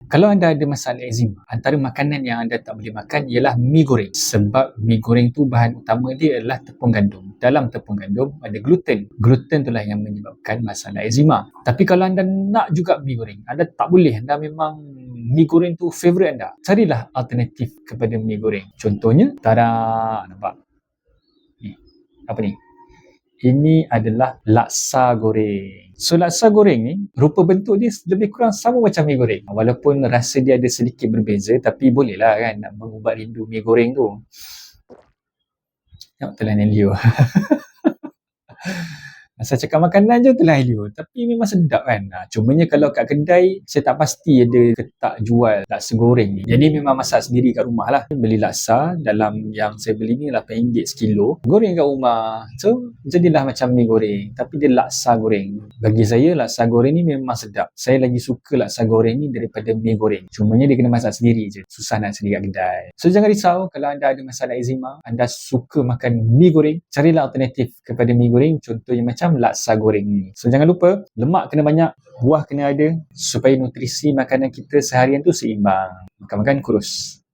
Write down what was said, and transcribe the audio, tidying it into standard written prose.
Kalau anda ada masalah eczema, antara makanan yang anda tak boleh makan ialah mi goreng. Sebab mi goreng tu bahan utama dia adalah tepung gandum. Dalam tepung gandum ada gluten. Gluten itulah yang menyebabkan masalah eczema. Tapi kalau anda nak juga mi goreng, anda tak boleh, anda memang mi goreng tu favourite anda, carilah alternatif kepada mi goreng. Contohnya, tada, nampak? Ni, apa ni? Ini adalah laksa goreng. So, laksa goreng ni, rupa bentuk dia lebih kurang sama macam mi goreng. Walaupun rasa dia ada sedikit berbeza, tapi bolehlah kan nak mengubat rindu mi goreng tu. Tengok telan Elio. Saya cakap makanan je telan Elio. Tapi memang sedap kan. Cumanya kalau kat kedai, saya tak pasti ada ke tak jual laksa goreng ni. Jadi memang masak sendiri kat rumah lah. Beli laksa, dalam yang saya beli ni RM8 sekilo. Goreng kat rumah. So, jadilah macam mi goreng. Tapi dia laksa goreng. Bagi saya, laksa goreng ni memang sedap. Saya lagi suka laksa goreng ni daripada mi goreng. Cumanya dia kena masak sendiri je. Susah nak cari kat kedai. So, jangan risau kalau anda ada masalah eczema, anda suka makan mi goreng, carilah alternatif kepada mi goreng. Contohnya macam laksa goreng ni. So, jangan lupa, lemak kena banyak, buah kena ada, supaya nutrisi makanan kita seharian tu seimbang. Makan-makan kurus.